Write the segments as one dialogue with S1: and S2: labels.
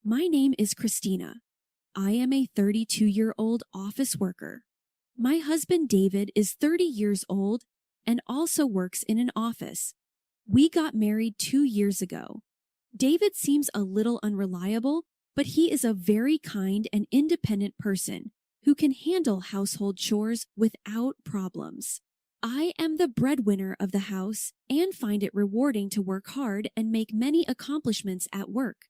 S1: My name is Christina. I am a 32-year-old office worker. My husband David is 30 years old and also works in an office. We got married 2 years ago. David seems a little unreliable, but he is a very kind and independent person who can handle household chores without problems. I am the breadwinner of the house and find it rewarding to work hard and make many accomplishments at work.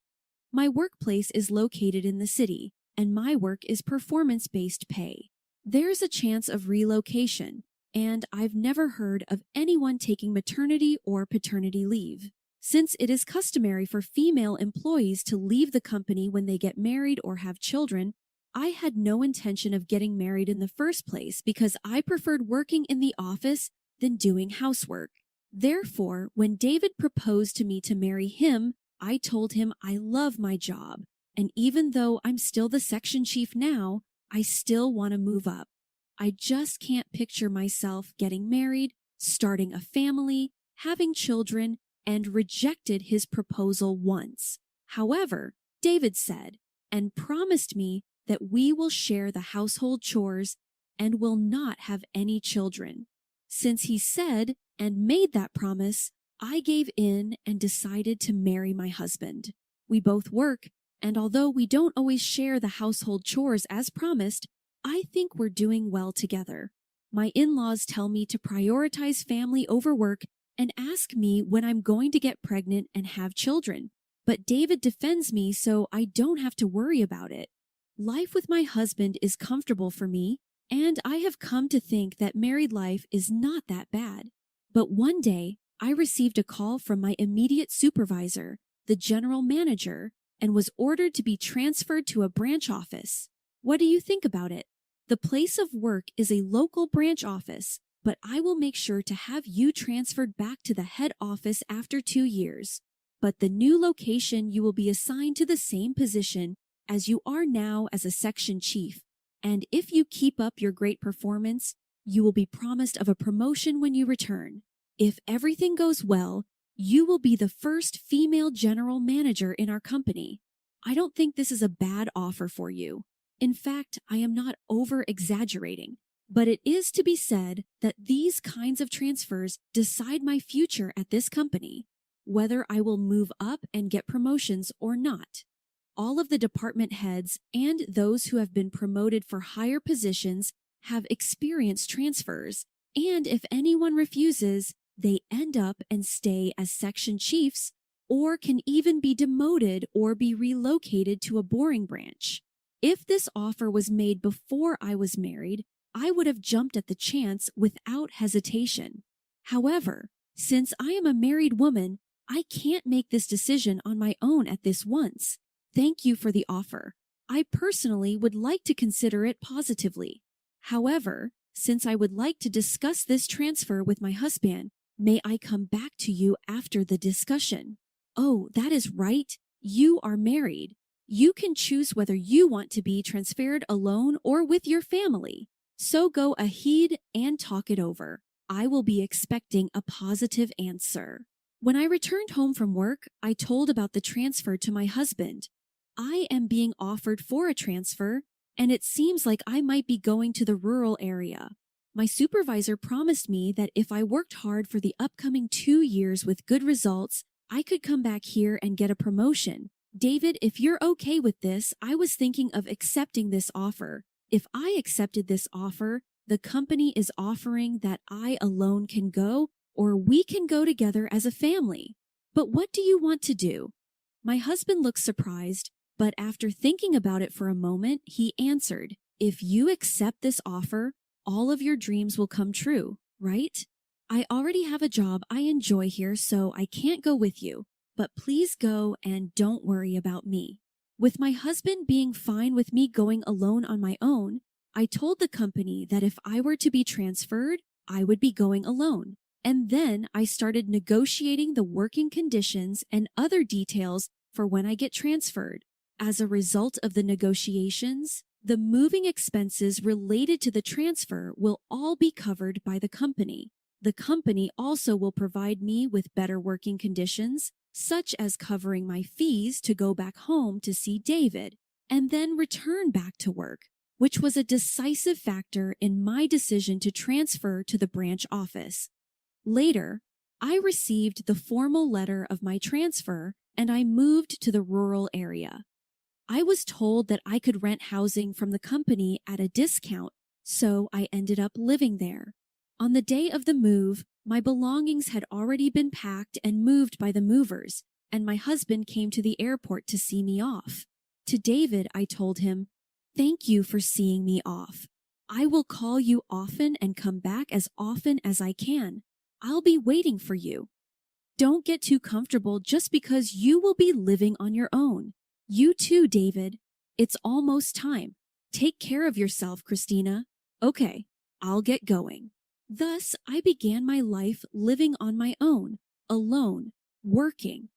S1: My workplace is located in the city, and my work is performance-based pay. There's a chance of relocation, and I've never heard of anyone taking maternity or paternity leave. Since it is customary for female employees to leave the company when they get married or have children, I had no intention of getting married in the first place because I preferred working in the office than doing housework. Therefore, when David proposed to me to marry him, I told him I love my job, and even though I'm still the section chief now, I still want to move up. I just can't picture myself getting married, starting a family, having children, and rejected his proposal once. However, David said and promised me that we will share the household chores and will not have any children. Since he said and made that promise, I gave in and decided to marry my husband. We both work, and although we don't always share the household chores as promised, I think we're doing well together. My in-laws tell me to prioritize family over work and ask me when I'm going to get pregnant and have children. But David defends me so I don't have to worry about it. Life with my husband is comfortable for me, and I have come to think that married life is not that bad. But one day, I received a call from my immediate supervisor, the general manager, and was ordered to be transferred to a branch office. What do you think about it? The place of work is a local branch office, but I will make sure to have you transferred back to the head office after 2 years. But the new location you will be assigned to the same position as you are now as a section chief, and if you keep up your great performance, you will be promised of a promotion when you return. If everything goes well, you will be the first female general manager in our company. I don't think this is a bad offer for you. In fact, I am not over-exaggerating, but it is to be said that these kinds of transfers decide my future at this company, whether I will move up and get promotions or not. All of the department heads and those who have been promoted for higher positions have experienced transfers, and if anyone refuses, they end up and stay as section chiefs or can even be demoted or be relocated to a boring branch. If this offer was made before I was married, I would have jumped at the chance without hesitation. However, since I am a married woman, I can't make this decision on my own at this once. Thank you for the offer. I personally would like to consider it positively. However, since I would like to discuss this transfer with my husband, may I come back to you after the discussion? Oh, that is right. You are married. You can choose whether you want to be transferred alone or with your family. So go ahead and talk it over. I will be expecting a positive answer. When I returned home from work, I told about the transfer to my husband. I am being offered for a transfer, and it seems like I might be going to the rural area. My supervisor promised me that if I worked hard for the upcoming 2 years with good results, I could come back here and get a promotion. David, if you're okay with this, I was thinking of accepting this offer. If I accepted this offer, the company is offering that I alone can go, or we can go together as a family. But what do you want to do? My husband looked surprised, but after thinking about it for a moment, he answered, if you accept this offer, all of your dreams will come true, right? I already have a job I enjoy here, so I can't go with you, but please go and don't worry about me. With my husband being fine with me going alone on my own, I told the company that if I were to be transferred, I would be going alone. And then I started negotiating the working conditions and other details for when I get transferred. As a result of the negotiations, the moving expenses related to the transfer will all be covered by the company. The company also will provide me with better working conditions, such as covering my fees to go back home to see David and then return back to work, which was a decisive factor in my decision to transfer to the branch office. Later, I received the formal letter of my transfer and I moved to the rural area. I was told that I could rent housing from the company at a discount, so I ended up living there. On the day of the move, my belongings had already been packed and moved by the movers, and my husband came to the airport to see me off. To David, I told him, "Thank you for seeing me off. I will call you often and come back as often as I can. I'll be waiting for you. Don't get too comfortable just because you will be living on your own. You too, David. It's almost time. Take care of yourself, Christina. Okay, I'll get going." Thus, I began my life living on my own, alone, working.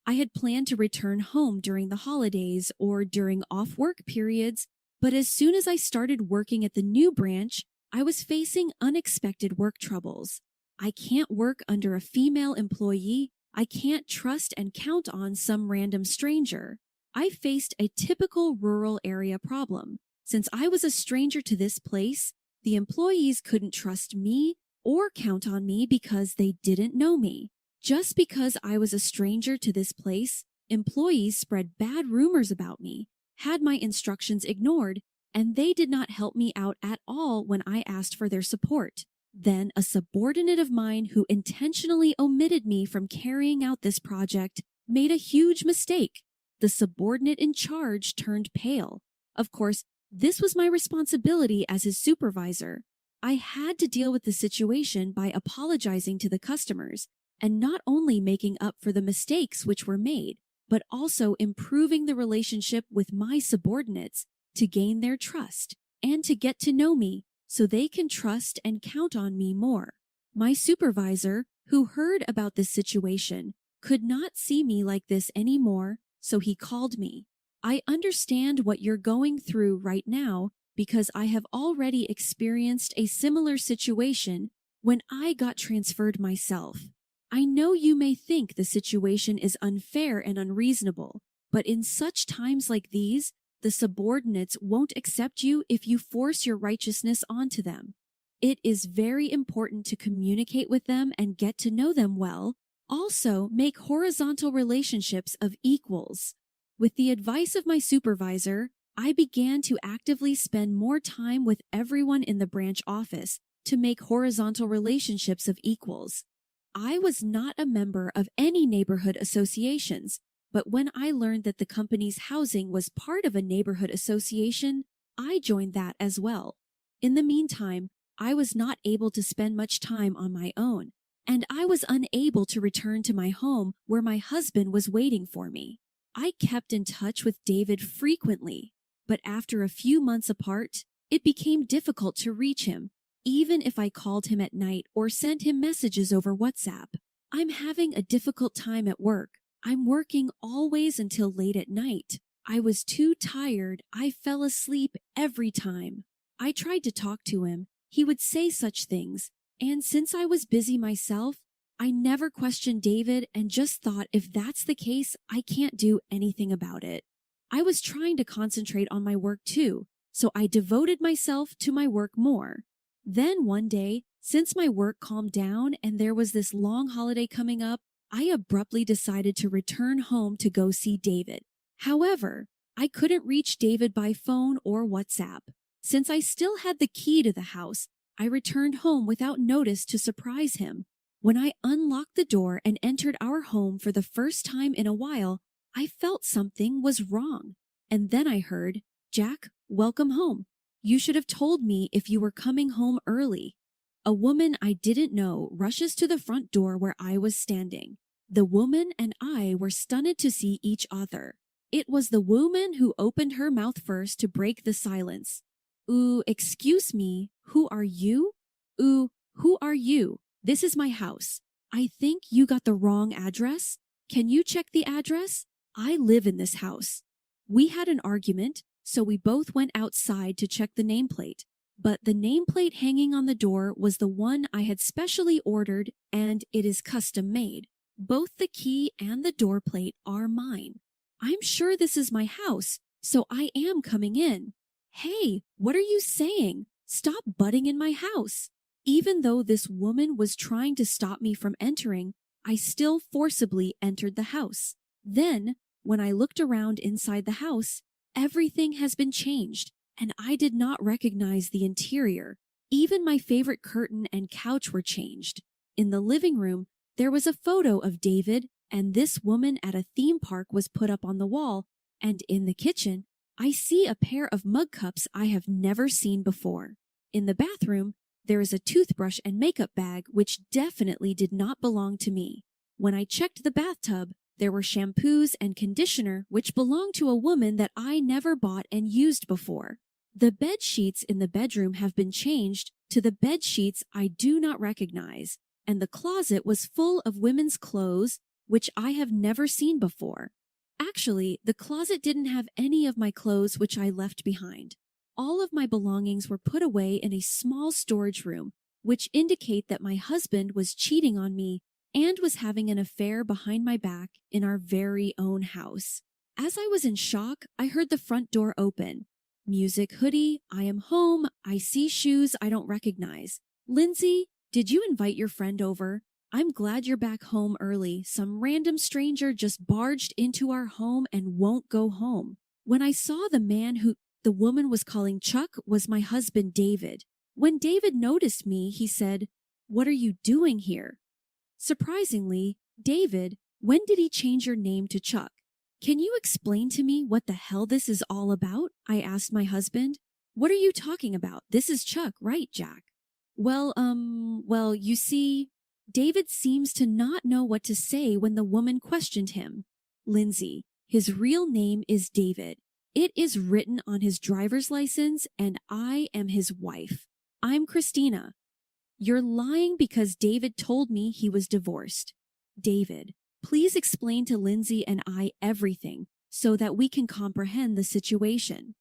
S1: I had planned to return home during the holidays or during off-work periods, but as soon as I started working at the new branch, I was facing unexpected work troubles. I can't work under a female employee. I can't trust and count on some random stranger. I faced a typical rural area problem. Since I was a stranger to this place, the employees couldn't trust me or count on me because they didn't know me. Just because I was a stranger to this place, employees spread bad rumors about me, had my instructions ignored, and they did not help me out at all when I asked for their support. Then a subordinate of mine who intentionally omitted me from carrying out this project made a huge mistake. The subordinate in charge turned pale. Of course, this was my responsibility as his supervisor. I had to deal with the situation by apologizing to the customers and not only making up for the mistakes which were made, but also improving the relationship with my subordinates to gain their trust and to get to know me so they can trust and count on me more. My supervisor, who heard about this situation, could not see me like this anymore, so he called me. "I understand what you're going through right now because I have already experienced a similar situation when I got transferred myself. I know you may think the situation is unfair and unreasonable, but in such times like these, the subordinates won't accept you if you force your righteousness onto them. It is very important to communicate with them and get to know them well. Also, make horizontal relationships of equals." With the advice of my supervisor, I began to actively spend more time with everyone in the branch office to make horizontal relationships of equals. I was not a member of any neighborhood associations, but when I learned that the company's housing was part of a neighborhood association, I joined that as well. In the meantime, I was not able to spend much time on my own, and I was unable to return to my home where my husband was waiting for me. I kept in touch with David frequently, but after a few months apart, it became difficult to reach him, even if I called him at night or sent him messages over WhatsApp. "I'm having a difficult time at work. I'm working always until late at night. I was too tired. I fell asleep every time." I tried to talk to him. He would say such things, and since I was busy myself, I never questioned David and just thought if that's the case, I can't do anything about it. I was trying to concentrate on my work too, so I devoted myself to my work more. Then one day, since my work calmed down and there was this long holiday coming up, I abruptly decided to return home to go see David. However, I couldn't reach David by phone or WhatsApp. Since I still had the key to the house, I returned home without notice to surprise him. When I unlocked the door and entered our home for the first time in a while, I felt something was wrong. And then I heard, "Jack, welcome home. You should have told me if you were coming home early." A woman I didn't know rushes to the front door where I was standing. The woman and I were stunned to see each other. It was the woman who opened her mouth first to break the silence. Excuse me, who are you?" Who are you? This is my house. I think you got the wrong address. Can you check the address? I live in this house." We had an argument, so we both went outside to check the nameplate. But the nameplate hanging on the door was the one I had specially ordered, and it is custom made. Both the key and the door plate are mine. I'm sure this is my house, so I am coming in. Hey, what are you saying? Stop butting in my house. Even though this woman was trying to stop me from entering, I still forcibly entered the house. Then, when I looked around inside the house, everything has been changed, and I did not recognize the interior. Even my favorite curtain and couch were changed. In the living room, there was a photo of David and this woman at a theme park was put up on the wall, and in the kitchen, I see a pair of mug cups I have never seen before. In the bathroom, there is a toothbrush and makeup bag which definitely did not belong to me. When I checked the bathtub, there were shampoos and conditioner which belonged to a woman that I never bought and used before. The bed sheets in the bedroom have been changed to the bed sheets I do not recognize, and the closet was full of women's clothes which I have never seen before. Actually, the closet didn't have any of my clothes which I left behind. All of my belongings were put away in a small storage room, which indicate that my husband was cheating on me and was having an affair behind my back in our very own house. As I was in shock, I heard the front door open. Music, hoodie, I am home, I see shoes I don't recognize. Lindsay, did you invite your friend over? I'm glad you're back home early. Some random stranger just barged into our home and won't go home. When I saw the man who the woman was calling Chuck was my husband David. When David noticed me, he said, "What are you doing here?" Surprisingly, David, when did he change your name to Chuck? Can you explain to me what the hell this is all about? I asked my husband. What are you talking about? This is Chuck, right, Jack? Well, you see, David seems to not know what to say when the woman questioned him. Lindsay, his real name is David. It is written on his driver's license, and I am his wife. I'm Christina. You're lying because David told me he was divorced. David, please explain to Lindsay and I everything so that we can comprehend the situation.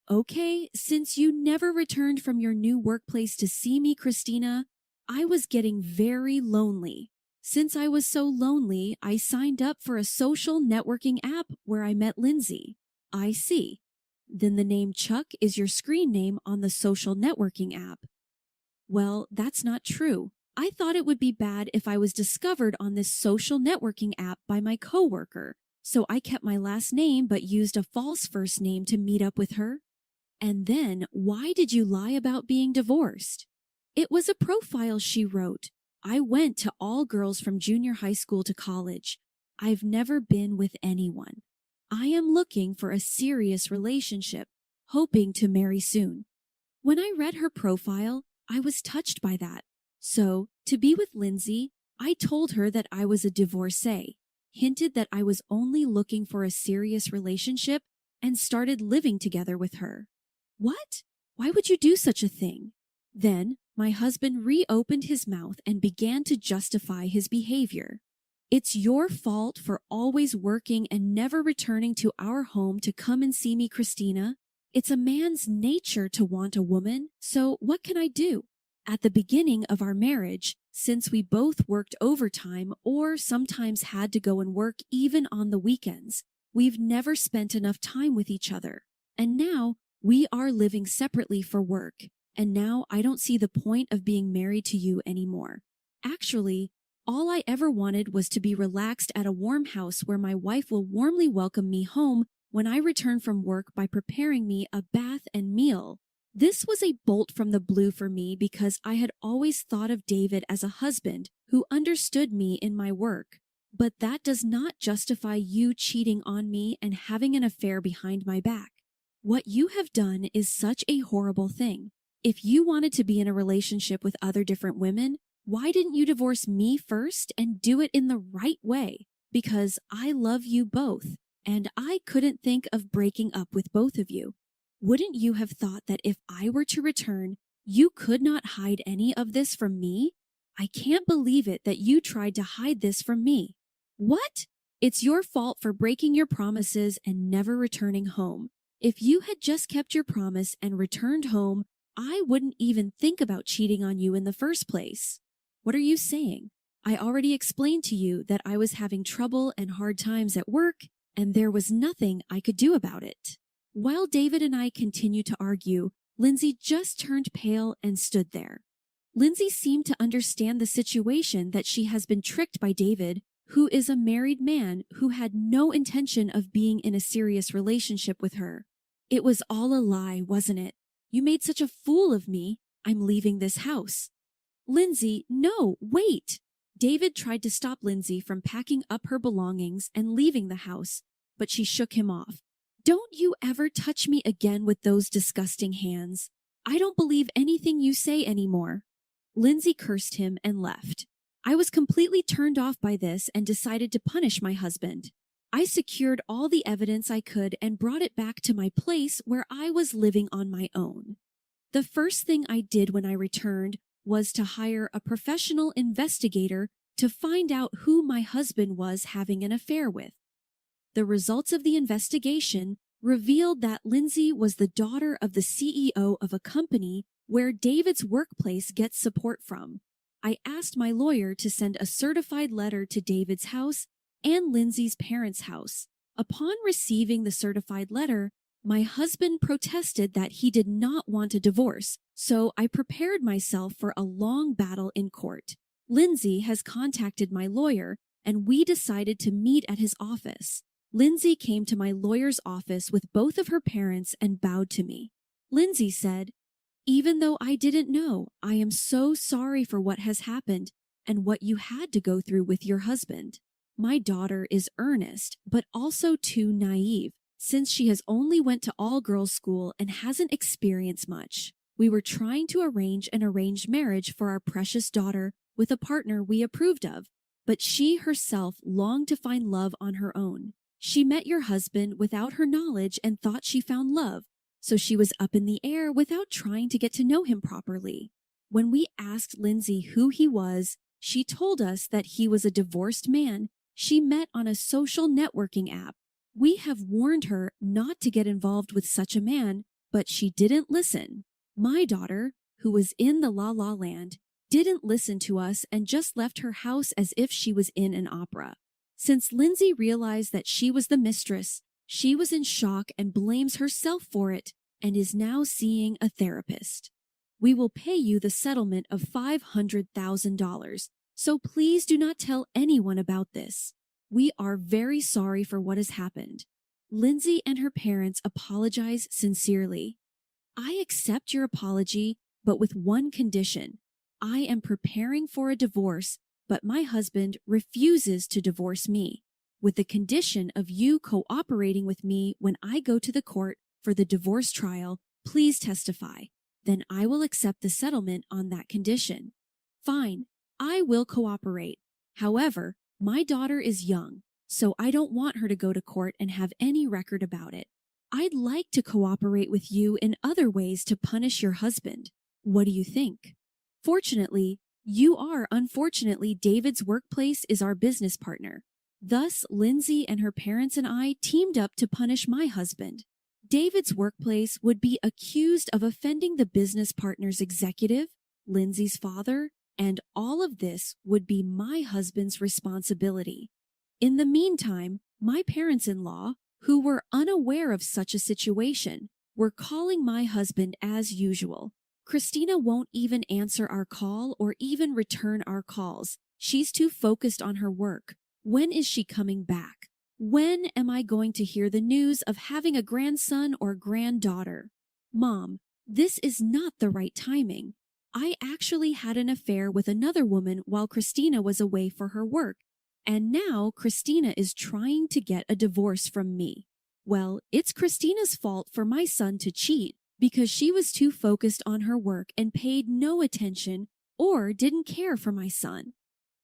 S1: Okay, since you never returned from your new workplace to see me, Christina, I was getting very lonely. Since I was so lonely, I signed up for a social networking app where I met Lindsay. I see. Then the name Chuck is your screen name on the social networking app. Well, that's not true. I thought it would be bad if I was discovered on this social networking app by my coworker, so I kept my last name but used a false first name to meet up with her. And then, why did you lie about being divorced? It was a profile she wrote. I went to all girls from junior high school to college. I've never been with anyone. I am looking for a serious relationship, hoping to marry soon. When I read her profile, I was touched by that. So, to be with Lindsay, I told her that I was a divorcee, hinted that I was only looking for a serious relationship, and started living together with her. What? Why would you do such a thing? Then, my husband reopened his mouth and began to justify his behavior. It's your fault for always working and never returning to our home to come and see me, Christina. It's a man's nature to want a woman, so what can I do? At the beginning of our marriage, since we both worked overtime or sometimes had to go and work even on the weekends, we've never spent enough time with each other. And now we are living separately for work, and now I don't see the point of being married to you anymore. Actually, all I ever wanted was to be relaxed at a warm house where my wife will warmly welcome me home when I return from work by preparing me a bath and meal. This was a bolt from the blue for me because I had always thought of David as a husband who understood me in my work. But that does not justify you cheating on me and having an affair behind my back. What you have done is such a horrible thing. If you wanted to be in a relationship with other different women, why didn't you divorce me first and do it in the right way? Because I love you both, and I couldn't think of breaking up with both of you. Wouldn't you have thought that if I were to return, you could not hide any of this from me? I can't believe it that you tried to hide this from me. What? It's your fault for breaking your promises and never returning home. If you had just kept your promise and returned home, I wouldn't even think about cheating on you in the first place. What are you saying? I already explained to you that I was having trouble and hard times at work, and there was nothing I could do about it. While David and I continued to argue, Lindsay just turned pale and stood there. Lindsay seemed to understand the situation that she has been tricked by David, who is a married man who had no intention of being in a serious relationship with her. It was all a lie, wasn't it? You made such a fool of me. I'm leaving this house. Lindsay, no, wait! David tried to stop Lindsay from packing up her belongings and leaving the house, but she shook him off. Don't you ever touch me again with those disgusting hands. I don't believe anything you say anymore. Lindsay cursed him and left. I was completely turned off by this and decided to punish my husband. I secured all the evidence I could and brought it back to my place where I was living on my own. The first thing I did when I returned was to hire a professional investigator to find out who my husband was having an affair with. The results of the investigation revealed that Lindsay was the daughter of the CEO of a company where David's workplace gets support from. I asked my lawyer to send a certified letter to David's house and Lindsay's parents' house. Upon receiving the certified letter, my husband protested that he did not want a divorce, so I prepared myself for a long battle in court. Lindsay has contacted my lawyer, and we decided to meet at his office. Lindsay came to my lawyer's office with both of her parents and bowed to me. Lindsay said, "Even though I didn't know, I am so sorry for what has happened and what you had to go through with your husband. My daughter is earnest, but also too naive, since she has only went to all-girls school and hasn't experienced much. We were trying to arrange an arranged marriage for our precious daughter with a partner we approved of, but she herself longed to find love on her own. She met your husband without her knowledge and thought she found love, so she was up in the air without trying to get to know him properly. When we asked Lindsay who he was, she told us that he was a divorced man she met on a social networking app. We have warned her not to get involved with such a man, but she didn't listen. My daughter, who was in the La La Land, didn't listen to us and just left her house as if she was in an opera. Since Lindsay realized that she was the mistress, she was in shock and blames herself for it and is now seeing a therapist. We will pay you the settlement of $500,000, so please do not tell anyone about this. We are very sorry for what has happened. Lindsay and her parents apologize sincerely. I accept your apology, but with one condition. I am preparing for a divorce, but my husband refuses to divorce me, with the condition of you cooperating with me when I go to the court for the divorce trial. Please testify. Then I will accept the settlement on that condition. Fine, I will cooperate. However, my daughter is young, so I don't want her to go to court and have any record about it. I'd like to cooperate with you in other ways to punish your husband. What do you think? Fortunately, you are unfortunately David's workplace is our business partner. Thus, Lindsay and her parents and I teamed up to punish my husband. David's workplace would be accused of offending the business partner's executive, Lindsay's father, and all of this would be my husband's responsibility. In the meantime, my parents-in-law, who were unaware of such a situation, were calling my husband as usual. Christina won't even answer our call or even return our calls. She's too focused on her work. When is she coming back? When am I going to hear the news of having a grandson or granddaughter? Mom, this is not the right timing. I actually had an affair with another woman while Christina was away for her work, and now Christina is trying to get a divorce from me. Well, it's Christina's fault for my son to cheat because she was too focused on her work and paid no attention or didn't care for my son.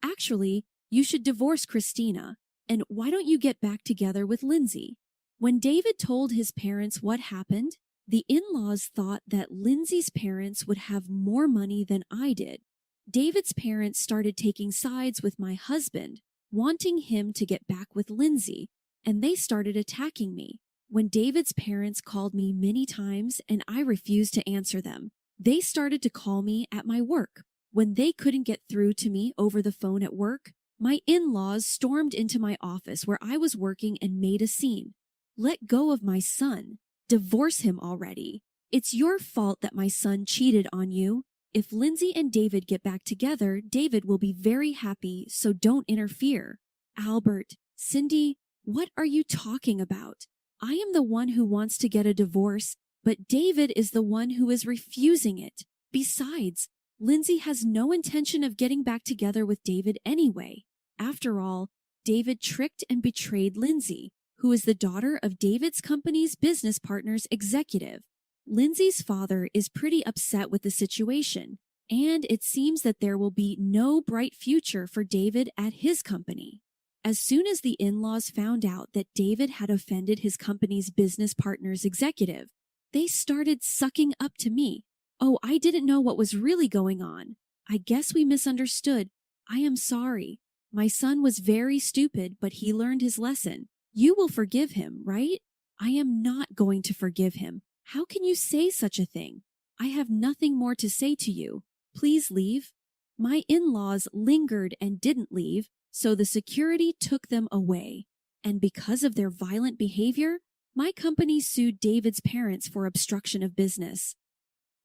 S1: Actually, you should divorce Christina, and why don't you get back together with Lindsay? When David told his parents what happened, the in-laws thought that Lindsay's parents would have more money than I did. David's parents started taking sides with my husband, wanting him to get back with Lindsay, and they started attacking me. When David's parents called me many times and I refused to answer them, they started to call me at my work. When they couldn't get through to me over the phone at work, my in-laws stormed into my office where I was working and made a scene. Let go of my son. Divorce him already. It's your fault that my son cheated on you. If Lindsay and David get back together, David will be very happy, so don't interfere. Albert, Cindy, what are you talking about? I am the one who wants to get a divorce, but David is the one who is refusing it. Besides, Lindsay has no intention of getting back together with David anyway. After all, David tricked and betrayed Lindsay, who is the daughter of David's company's business partner's executive. Lindsay's father is pretty upset with the situation, and it seems that there will be no bright future for David at his company. As soon as the in-laws found out that David had offended his company's business partner's executive, they started sucking up to me. Oh, I didn't know what was really going on. I guess we misunderstood. I am sorry. My son was very stupid, but he learned his lesson. You will forgive him, right? I am not going to forgive him. How can you say such a thing? I have nothing more to say to you. Please leave. My in-laws lingered and didn't leave, so the security took them away. And because of their violent behavior, my company sued David's parents for obstruction of business.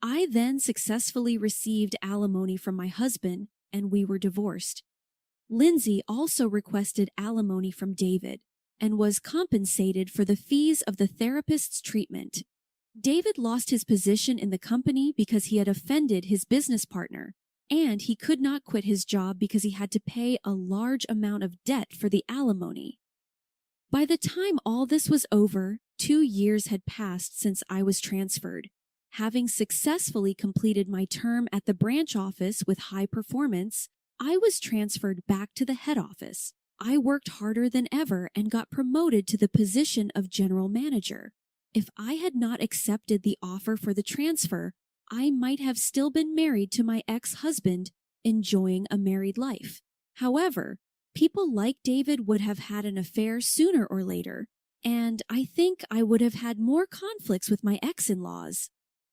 S1: I then successfully received alimony from my husband, and we were divorced. Lindsay also requested alimony from David and was compensated for the fees of the therapist's treatment. David lost his position in the company because he had offended his business partner, and he could not quit his job because he had to pay a large amount of debt for the alimony. By the time all this was over, 2 years had passed since I was transferred. Having successfully completed my term at the branch office with high performance, I was transferred back to the head office. I worked harder than ever and got promoted to the position of general manager. If I had not accepted the offer for the transfer, I might have still been married to my ex-husband, enjoying a married life. However, people like David would have had an affair sooner or later, and I think I would have had more conflicts with my ex-in-laws.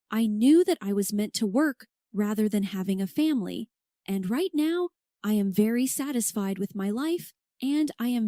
S1: I knew that I was meant to work rather than having a family, and right now I am very satisfied with my life, and I am